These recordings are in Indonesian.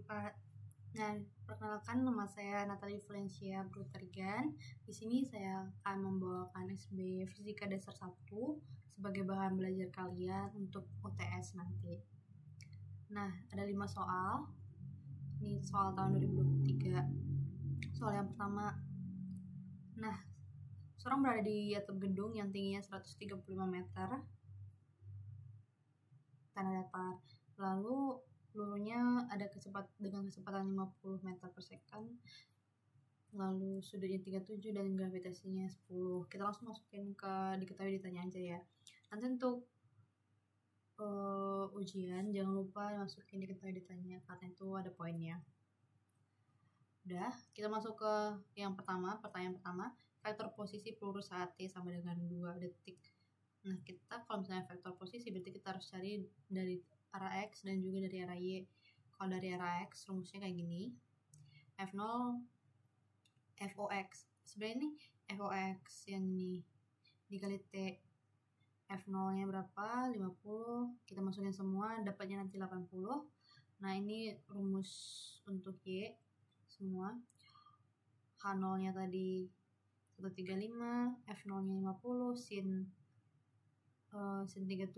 4. Nah, perkenalkan, nama saya Natalie Valencia Brutergan. Di sini saya akan membawakan SB Fisika Dasar 1 sebagai bahan belajar kalian untuk UTS nanti. Nah, ada 5 soal. Ini soal tahun 2023. Soal yang pertama. Nah, seorang berada di atap gedung yang tingginya 135 meter. Tanah datar. Lalu pelurunya ada dengan kecepatan 50 meter per second. Lalu sudutnya 37 dan gravitasinya 10. Kita langsung masukin ke diketahui ditanya aja ya. Nanti untuk ujian jangan lupa masukin diketahui ditanya karena itu ada poinnya. Udah, kita masuk ke yang pertama. Pertanyaan pertama, vektor posisi peluru saat T sama dengan 2 detik. Nah, kita kalau misalnya vektor posisi berarti kita harus cari dari arah X dan juga dari arah Y. Kalau dari arah X rumusnya kayak gini. F0 FOX. Sebenarnya ini FOX yang ini dikali T. F0-nya berapa? 50. Kita masukin semua, dapatnya nanti 80. Nah, ini rumus untuk Y semua. H0-nya tadi 135, F0-nya 50, sin 37,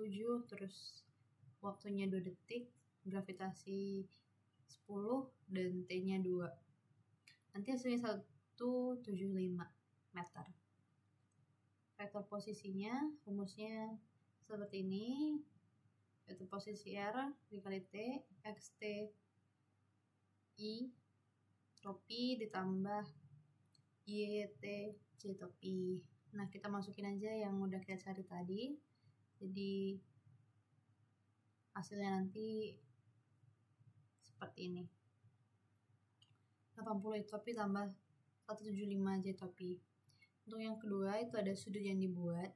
terus waktunya 2 detik, gravitasi 10, dan T-nya 2. Nanti hasilnya 175 meter. Vektor posisinya, rumusnya seperti ini. Vektor posisi R dikali T, XT I topi ditambah YT J topi. Nah, kita masukin aja yang udah kita cari tadi. Jadi hasilnya nanti seperti ini. 80 topi tambah 175 J topi. Untuk yang kedua itu ada sudut yang dibuat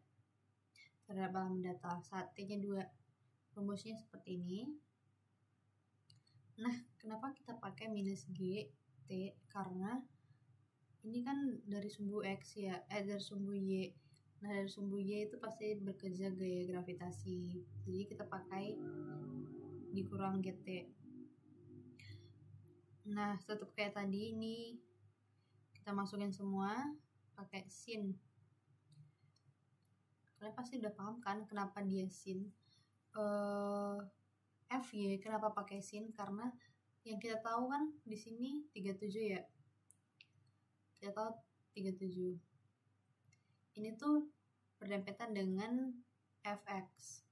terhadap bahan mendatar saat T-nya 2. Rumusnya seperti ini. Nah, kenapa kita pakai minus G T? Karena ini kan dari sumbu X ya, dari sumbu Y. Nah, dari sumbu Y itu pasti bekerja gaya gravitasi. Jadi kita pakai dikurang GT. Nah, tetap kayak tadi ini kita masukin semua pakai sin. Kalian pasti udah paham kan kenapa dia sin. FY kenapa pakai sin? Karena yang kita tahu kan di sini 37 ya. Kita tahu 37. Ini tuh berdempetan dengan fx.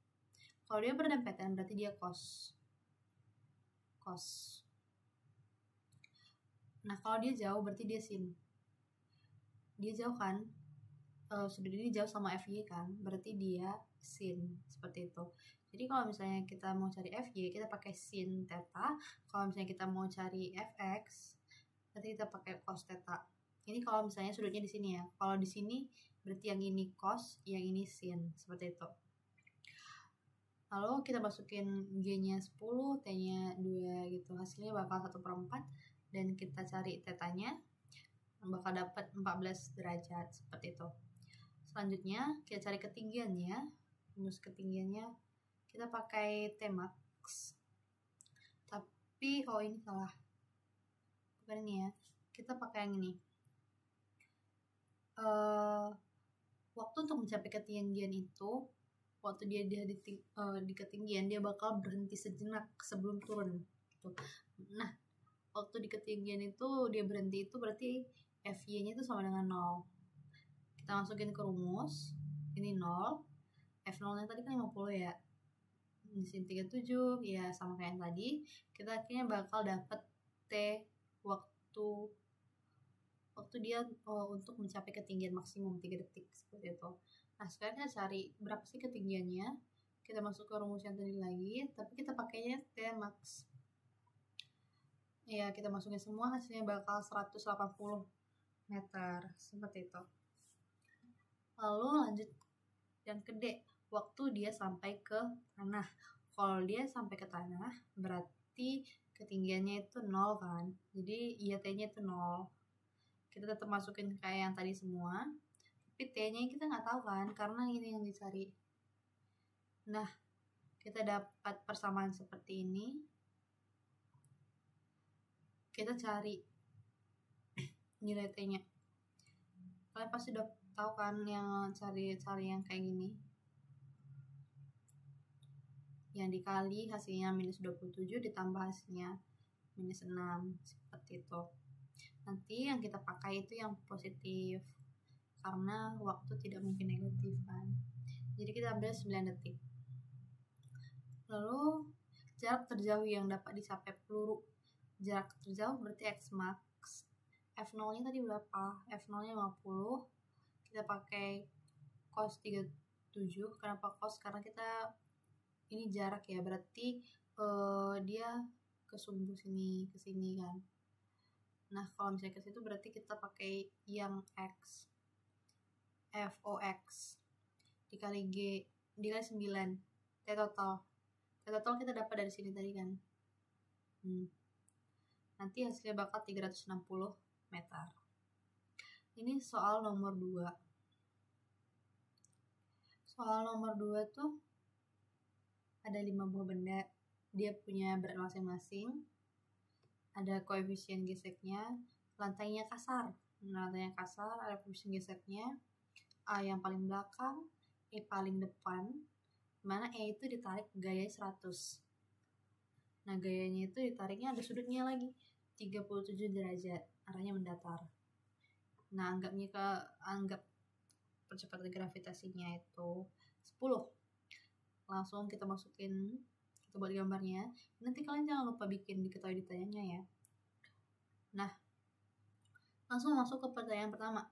Kalau dia berdempetan berarti dia cos. Nah, kalau dia jauh berarti dia sin. Dia jauh kan? Sudut ini jauh sama FY kan? Berarti dia sin. Seperti itu. Jadi kalau misalnya kita mau cari FY, kita pakai sin theta. Kalau misalnya kita mau cari fx, berarti kita pakai cos theta. Ini kalau misalnya sudutnya di sini ya. Kalau di sini berarti yang ini cos, yang ini sin. Seperti itu. Lalu kita masukin G-nya 10, T-nya 2 gitu. Hasilnya bakal 1/4. Dan kita cari theta-nya, bakal dapat 14 derajat. Seperti itu. Selanjutnya kita cari ketinggiannya. Rumus ketinggiannya kita pakai T-max. Tapi ini salah. Bukan ini ya. Kita pakai yang ini. Waktu untuk mencapai ketinggian itu, waktu dia di ketinggian, dia bakal berhenti sejenak sebelum turun. Nah, waktu di ketinggian itu dia berhenti itu berarti FY-nya itu sama dengan 0. Kita masukin ke rumus. Ini 0. F0-nya tadi kan 50 ya. Di sini 37, ya sama kayak yang tadi. Kita akhirnya bakal dapat T waktu dia untuk mencapai ketinggian maksimum 3 detik seperti itu. Nah, sekarang kita cari berapa sih ketinggiannya. Kita masuk ke rumus yang tadi lagi, tapi kita pakainya T-max. Ya, kita masukin semua, hasilnya bakal 180 meter seperti itu. Lalu lanjut yang kedua, waktu dia sampai ke tanah. Kalau dia sampai ke tanah berarti ketinggiannya itu 0 kan. Jadi IAT-nya itu 0. Kita tetap masukin kayak yang tadi semua. Tapi T-nya kita nggak tahu kan, karena ini yang dicari. Nah, kita dapat persamaan seperti ini. kita cari nilai T-nya. Kalian pasti udah tahu kan yang cari yang kayak gini, yang dikali hasilnya minus 27 ditambah hasilnya minus 6, seperti itu. Nanti yang kita pakai itu yang positif, karena waktu tidak mungkin negatif kan. Jadi kita ambil 9 detik. Lalu jarak terjauh yang dapat dicapai peluru. Jarak terjauh berarti X max. F0 nya tadi berapa? F0 nya 50. Kita pakai cos 37. Kenapa cos? Karena kita ini jarak ya, berarti dia ke sumbu sini, ke sini kan. Nah, kalau misalnya ke situ berarti kita pakai yang X. FOX dikali G dikali 9. T total. T total kita dapat dari sini tadi kan. Nanti hasilnya bakal 360 meter. Ini soal nomor 2. Soal nomor 2 tuh ada 5 buah benda. Dia punya berat masing-masing. Ada koefisien geseknya. Lantainya kasar. Lantainya kasar, ada koefisien geseknya. A yang paling belakang, E paling depan. Mana E itu ditarik gaya 100. Nah, gayanya itu ditariknya ada sudutnya lagi, 37 derajat, arahnya mendatar. Nah, anggap percepatan gravitasinya itu 10. Langsung kita masukin, kita buat gambarnya. Nanti kalian jangan lupa bikin diketahui ditanyanya ya. Nah, langsung masuk ke pertanyaan pertama.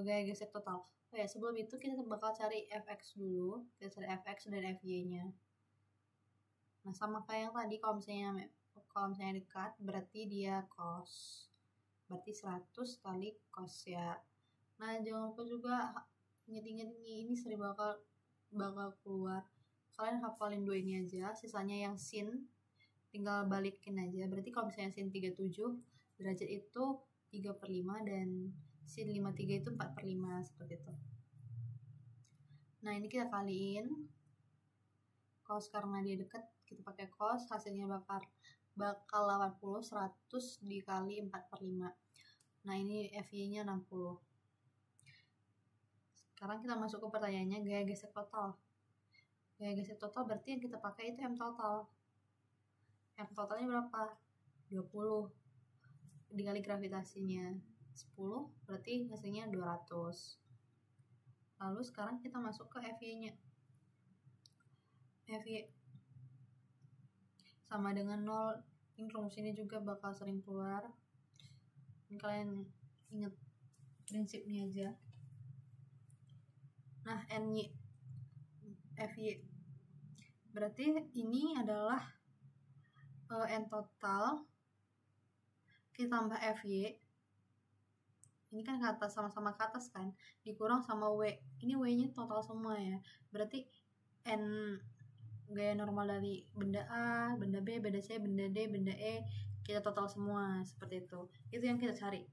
Gaya gesek total. Oh ya, sebelum itu kita bakal cari fx dulu. Kita cari fx dan fy-nya. Nah, sama kayak yang tadi, kalau misalnya dekat berarti dia cos. Berarti 100 kali cos ya. Nah, jangan lupa juga ingat-ingat ini sering bakal keluar. Kalian hafalin 2 ini aja, sisanya yang sin tinggal balikin aja. Berarti kalau misalnya sin 37 derajat itu 3/5 dan sin 53 itu 4/5, seperti itu. Nah, ini kita kaliin cos, karena dia dekat kita pakai cos, hasilnya bakal 80, 100 dikali 4/5. Nah, ini FY-nya 60. Sekarang kita masuk ke pertanyaannya, gaya gesek total. Gaya gesek total berarti yang kita pakai itu M total. M totalnya berapa? 20 dikali gravitasinya 10, berarti hasilnya 200. Lalu sekarang kita masuk ke FY-nya. FY sama dengan 0. Ini rumus ini juga bakal sering keluar. Ini kalian ingat prinsipnya aja. Nah, NY FY berarti ini adalah N total kita tambah FY. Ini kan ke atas, sama-sama ke atas kan, dikurang sama W. Ini W-nya total semua ya. Berarti N gaya normal dari benda A, benda B, benda C, benda D, benda E, kita total semua, seperti itu. Itu yang kita cari.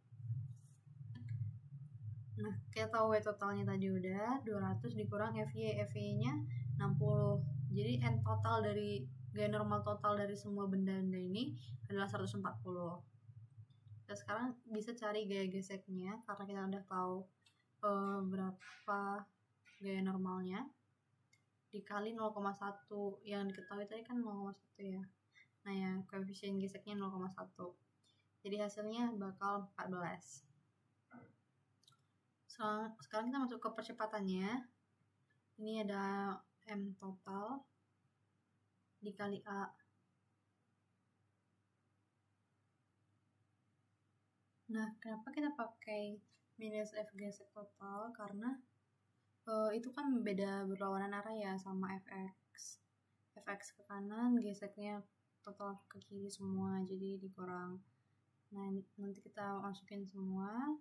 Nah, kita tahu W totalnya tadi udah 200 dikurang FY. FY-nya 60. Jadi N total dari gaya normal total dari semua benda-benda ini adalah 140. Kita sekarang bisa cari gaya geseknya, karena kita udah tahu berapa gaya normalnya, dikali 0,1. Yang diketahui tadi kan 0,1 ya. Nah ya, koefisien geseknya 0,1. Jadi hasilnya bakal 14. Sekarang kita masuk ke percepatannya. Ini ada M total dikali A. Nah, kenapa kita pakai minus F gesek total? Karena itu kan beda berlawanan arah ya sama Fx. Fx ke kanan, geseknya total ke kiri semua, jadi dikurang. Nah, nanti kita masukin semua.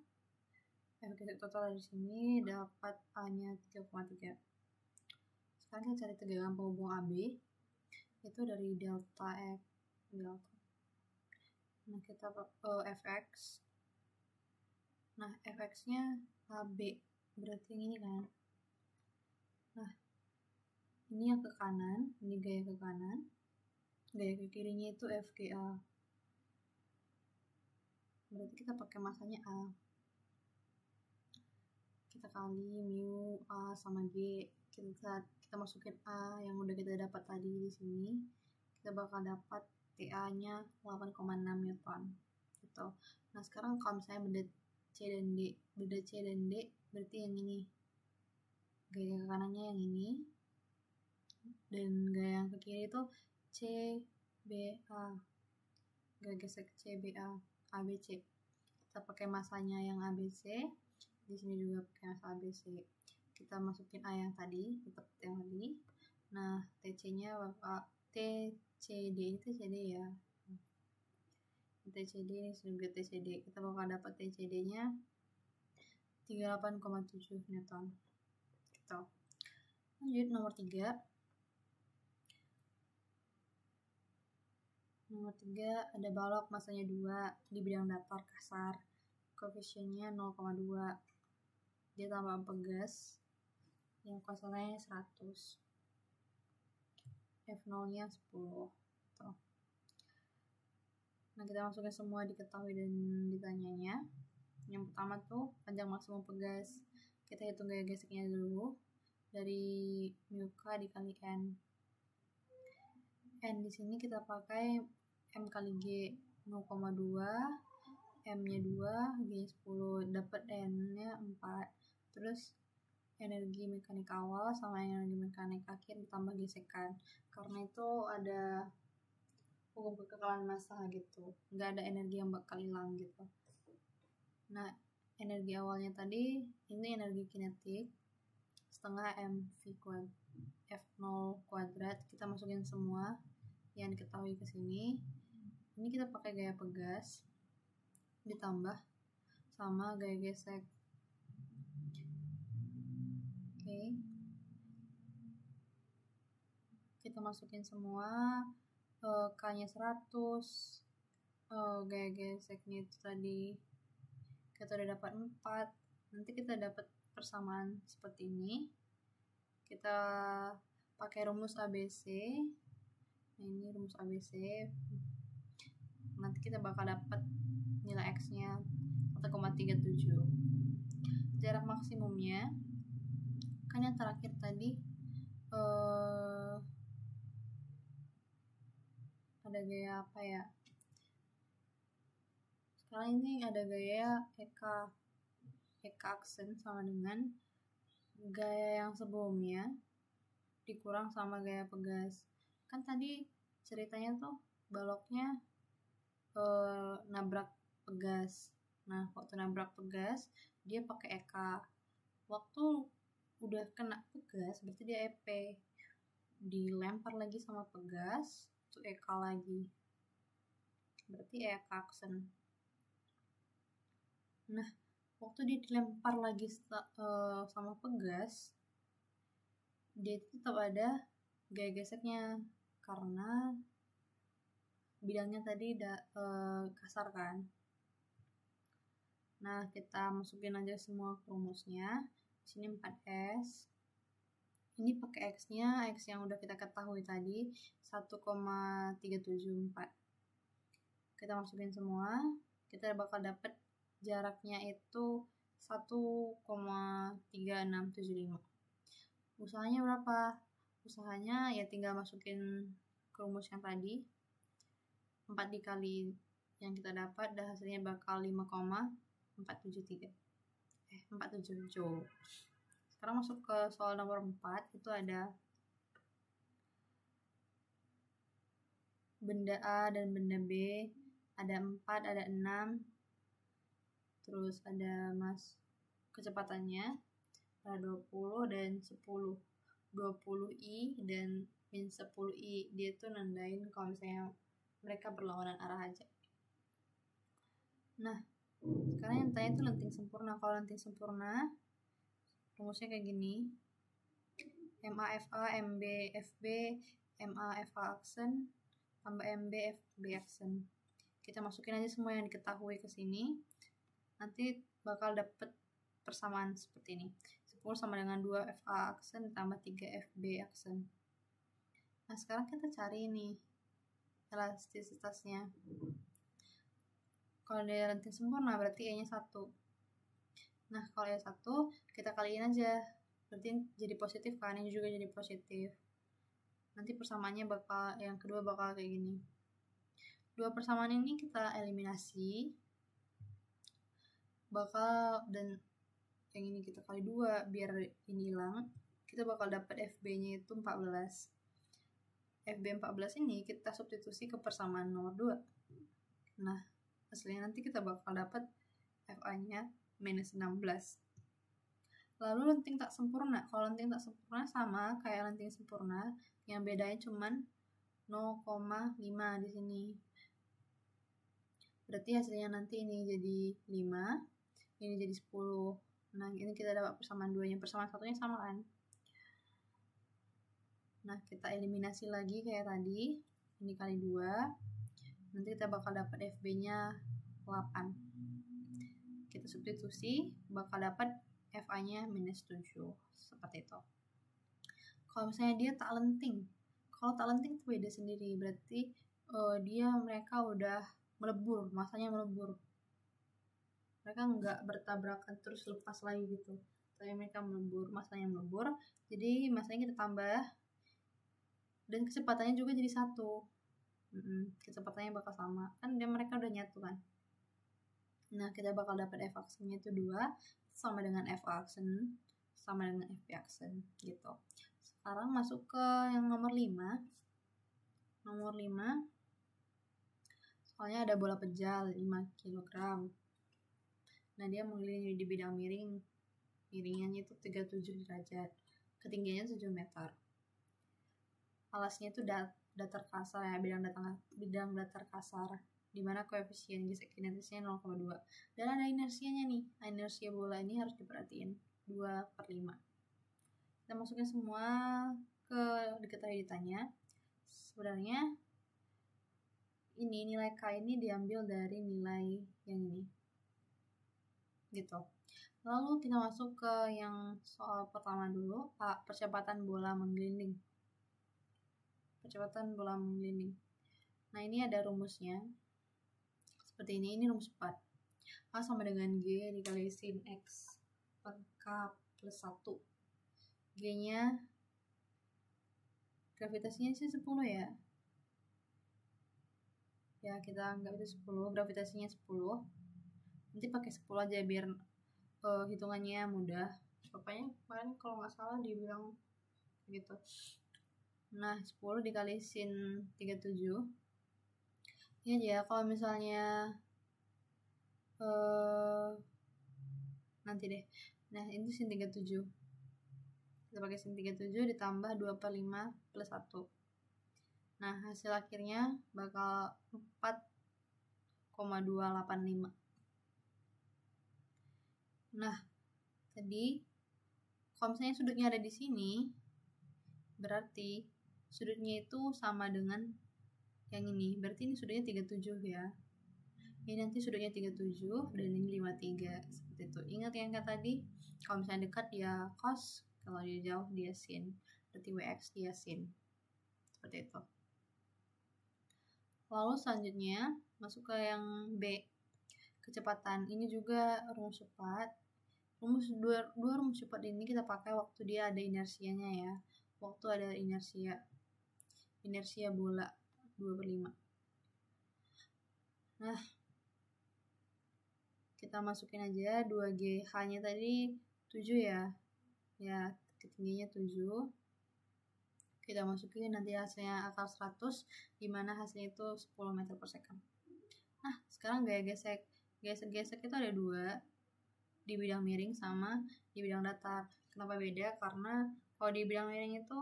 F gesek total dari sini dapat A-nya 3,3. Sekarang kita cari tegangan penghubung AB. Itu dari delta X. Nah, kita Fx. Nah, Fx-nya AB, berarti yang ini kan. Nah, ini yang ke kanan, ini gaya ke kanan. gaya ke kirinya itu FGA. Berarti kita pakai masanya A. Kita kali mu A sama G. Kita masukin A yang udah kita dapat tadi di sini. Kita bakal dapat TA-nya 8,6 Newton. Gitu. Nah, sekarang kalau misalnya beda C dan D, berarti yang ini. Gaya ke kanannya yang ini. Dan gaya yang ke kiri itu CBA. Gaya gesek CBA, ABC. Kita pakai masanya yang ABC. Di sini juga pakai masa ABC. Kita masukin A yang tadi, tetap yang tadi. Nah, TC-nya TCD ini TCD ya. TCD ini juga TCD. Kita bakal dapat TCD-nya 38,7 Newton. Gitu. Lanjut nomor 3. Nomor 3 ada balok masanya 2 di bidang datar kasar. Koefisiennya 0,2. Dia tambah pegas yang kuasanya 100. F0 nya 10. Tuh. Nah, kita masukin semua diketahui dan ditanyanya. Yang pertama tuh panjang maksimum pegas. Kita hitung gaya geseknya dulu. Dari mu K dikali N. N di sini kita pakai M kali G 0,2, M-nya 2, G-nya 10, dapat N-nya 4. Terus energi mekanik awal sama energi mekanik akhir ditambah gesekan. Karena itu ada hukum kekekalan massa gitu. Nggak ada energi yang bakal hilang gitu. Nah, energi awalnya tadi ini energi kinetik setengah mv kuadrat F0 kuadrat. Kita masukin semua yang diketahui ke sini. Ini kita pakai gaya pegas ditambah sama gaya gesek. Oke. Kita masukin semua. K-nya 100. Gaya geseknya itu tadi kita udah dapat 4. Nanti kita dapat persamaan seperti ini. Kita pakai rumus ABC. Nah, ini rumus ABC. Nanti kita bakal dapat nilai X-nya 1,37. Jarak maksimumnya kan yang terakhir tadi ada gaya apa ya? Sekarang ini ada gaya EK aksen sama dengan gaya yang sebelumnya dikurang sama gaya pegas. Kan tadi ceritanya tuh baloknya nabrak pegas. Nah, waktu nabrak pegas dia pakai EK. Waktu udah kena pegas berarti dia EP. Dilempar lagi sama pegas itu EK lagi. Berarti EK aksen. Nah, waktu dia dilempar lagi sama pegas, dia tetap ada gaya geseknya karena bidangnya tadi kasar kan. Nah, kita masukin aja semua rumusnya. Di sini 4S. Ini pakai X-nya, X yang udah kita ketahui tadi 1,374. Kita masukin semua, kita bakal dapat jaraknya itu 1,3675. Usahanya berapa? Usahanya ya tinggal masukin ke rumus yang tadi. 4 dikali yang kita dapat dan hasilnya bakal 5,473. 477. Sekarang masuk ke soal nomor 4. Itu ada benda A dan benda B. Ada 4, ada 6. Terus ada kecepatannya ada 20 dan 10. 20i dan min 10i. Dia tuh nandain kalau misalnya mereka berlawanan arah aja. Nah, sekarang yang tanya itu lenting sempurna. Kalau lenting sempurna rumusnya kayak gini. MAFA, MB, FB, MAFA aksen tambah MB, FB aksen. Kita masukin aja semua yang diketahui ke sini. Nanti bakal dapet persamaan seperti ini. 10 sama dengan 2 FA aksen tambah 3 FB aksen. Nah, sekarang kita cari nih elastisitasnya. Kalau dia ranting sempurna berarti E-nya 1. Nah, kalau E 1 kita kaliin aja. Berarti jadi positif kan, ini juga jadi positif. Nanti persamaannya yang kedua bakal kayak gini. Dua persamaan ini kita eliminasi. Dan yang ini kita kali 2 biar ini hilang. Kita bakal dapat FB-nya itu 14. FB 14 ini kita substitusi ke persamaan nomor 2. Nah, hasilnya nanti kita bakal dapat FA-nya minus 16. Lalu lenting tak sempurna. Kalau lenting tak sempurna sama kayak lenting sempurna, yang bedanya cuman 0,5 di sini. Berarti hasilnya nanti ini jadi 5, ini jadi 10. Nah, ini kita dapat persamaan 2-nya. Persamaan 1-nya sama kan? Nah, kita eliminasi lagi kayak tadi. Ini kali 2. Nanti kita bakal dapat FB-nya 8. Kita substitusi, bakal dapat FA-nya minus 7. Seperti itu. Kalau misalnya dia tak lenting. Kalau tak lenting itu beda sendiri. Berarti mereka udah melebur, masanya melebur. Mereka nggak bertabrakan terus lepas lagi gitu. Tapi mereka melebur, masanya melebur. Jadi masanya kita tambah. Dan kecepatannya juga jadi 1. Kecepatannya bakal sama. Kan mereka udah nyatu kan. Nah, kita bakal dapat F aksennya itu 2 sama dengan F aksen sama dengan F aksen gitu. Sekarang masuk ke yang nomor 5. Nomor 5 soalnya ada bola pejal 5 kg. Nah, dia mengelilingi di bidang miring. Miringannya itu 37 derajat. Ketinggiannya 7 meter. Alasnya itu datar kasar ya, bidang datar kasar, di mana koefisien gesek kinetisnya 0,2. Dan ada inersianya nih. Inersia bola ini harus diperhatiin 2/5. Kita masukin semua ke diketahui ditanya. Sebenarnya ini nilai K ini diambil dari nilai yang ini. Gitu. Lalu kita masuk ke yang soal pertama dulu, percepatan bola menggelinding. Percepatan bola menggelinding. Nah, ini ada rumusnya. Seperti ini rumus 4. A sama dengan G dikali sin X per K plus 1. G-nya gravitasinya sih 10 ya. Ya, kita anggap itu 10, gravitasinya 10. Nanti pakai 10 aja biar hitungannya mudah. Pokoknya kemarin kalau nggak salah dibilang gitu. Nah, 10 dikali sin 37. Ini aja kalau misalnya nanti deh. Nah, ini sin 37. Kita pakai sin 37 ditambah 2/5 plus 1. Nah, hasil akhirnya bakal 4,285. Nah, tadi kalau misalnya sudutnya ada di sini, berarti sudutnya itu sama dengan yang ini. Berarti ini sudutnya 37 ya. Ini nanti sudutnya 37 dan ini 53. Seperti itu. Ingat yang kata tadi, kalau misalnya dekat dia cos, kalau dia jauh dia sin. Berarti Wx dia sin. Seperti itu. Lalu selanjutnya masuk ke yang B. Kecepatan. Ini juga rumus cepat. Dua rumus cepat ini kita pakai waktu dia ada inersianya ya. Waktu ada inersia bola 2/5. Nah, kita masukin aja 2G. H-nya tadi 7 ya. Ya, ketinggiannya 7. Kita masukin nanti hasilnya akar 100, dimana hasilnya itu 10 meter per second. Nah, sekarang gaya gesek. Gesek itu ada 2, di bidang miring sama di bidang datar. Kenapa beda? Karena kalau di bidang miring itu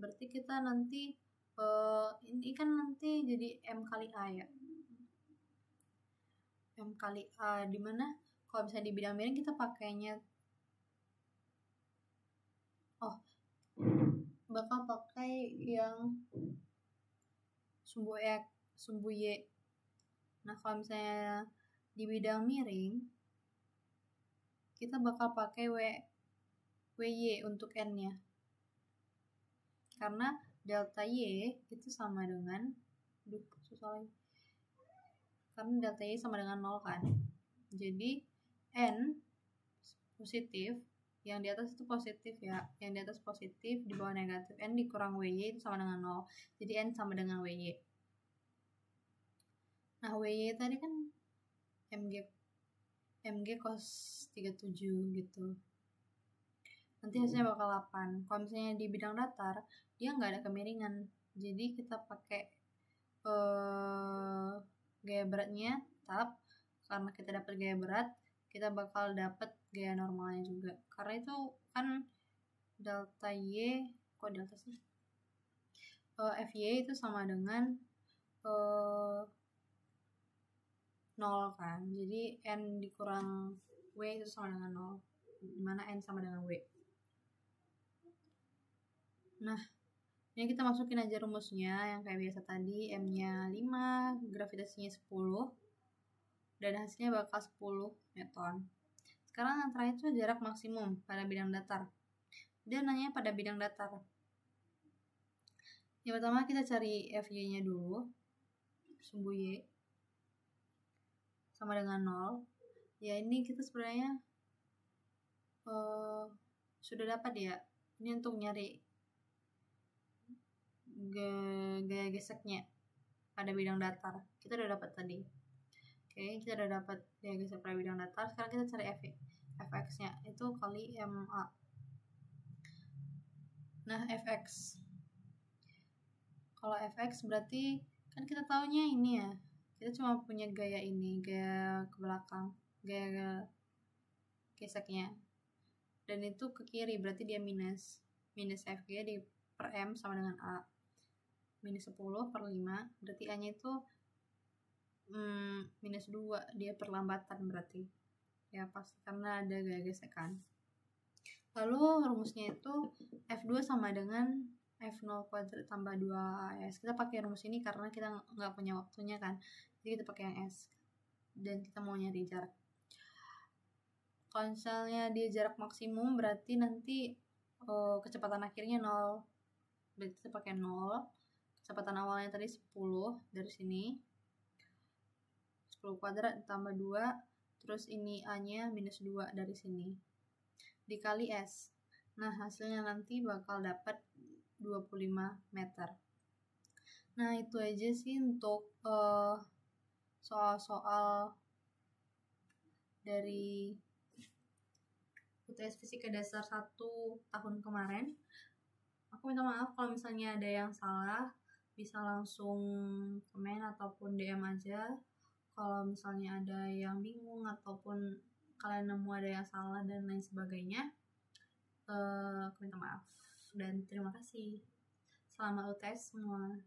berarti kita nanti ini kan nanti jadi M kali A ya. M kali A, dimana kalau misalnya di bidang miring kita pakainya bakal pakai yang sumbu Y. Nah, kalau misalnya di bidang miring kita bakal pakai WY untuk N-nya. Karena delta Y itu sama dengan, susah lagi, karena delta Y sama dengan 0 kan, jadi N positif, yang di atas itu positif ya, yang di atas positif, di bawah negatif, N dikurang WY itu sama dengan 0, jadi N sama dengan WY. Nah WY tadi kan MG cos 37 gitu, nanti hasilnya bakal 8. Kalau misalnya di bidang datar dia nggak ada kemiringan, jadi kita pakai gaya beratnya tetap, karena kita dapat gaya berat kita bakal dapat gaya normalnya juga, karena itu kan delta Y, kok delta sih, FY itu sama dengan 0 kan, jadi N dikurang W itu sama dengan 0, dimana N sama dengan W. Nah ini kita masukin aja rumusnya yang kayak biasa tadi, M nya 5, gravitasinya 10, dan hasilnya bakal 10 Newton. Sekarang yang terakhir itu jarak maksimum pada bidang datar, dia nanya pada bidang datar. Yang pertama kita cari FY nya dulu, sumbu Y sama dengan 0. Ya ini kita sebenarnya sudah dapat ya, ini untuk nyari gaya geseknya pada bidang datar, kita udah dapat tadi. Oke, kita udah dapat gaya gesek pada bidang datar. Sekarang kita cari fx nya, itu kali ma. Nah fx, kalau fx berarti kan kita taunya ini ya, kita cuma punya gaya ini, gaya ke belakang, gaya geseknya, dan itu ke kiri, berarti dia minus fg di per m sama dengan a, minus 10 per 5, berarti a nya itu minus 2, dia perlambatan berarti ya, pasti karena ada gaya gesekan. Lalu rumusnya itu F2 sama dengan F0 kuadrat tambah 2S. Kita pakai rumus ini karena kita nggak punya waktunya kan, jadi kita pakai yang S, dan kita mau nyari jarak. Kalau misalnya dia jarak maksimum berarti nanti kecepatan akhirnya 0, berarti kita pakai 0. Kecepatan awalnya tadi 10 dari sini, 10 kuadrat tambah 2, terus ini A nya minus 2 dari sini, dikali S. Nah hasilnya nanti bakal dapat 25 meter. Nah itu aja sih untuk soal-soal dari UTS Fisika Dasar 1 tahun kemarin. Aku minta maaf kalau misalnya ada yang salah, bisa langsung komen ataupun DM aja. Kalau misalnya ada yang bingung ataupun kalian nemu ada yang salah dan lain sebagainya, aku minta maaf dan terima kasih. Selamat UTS semua.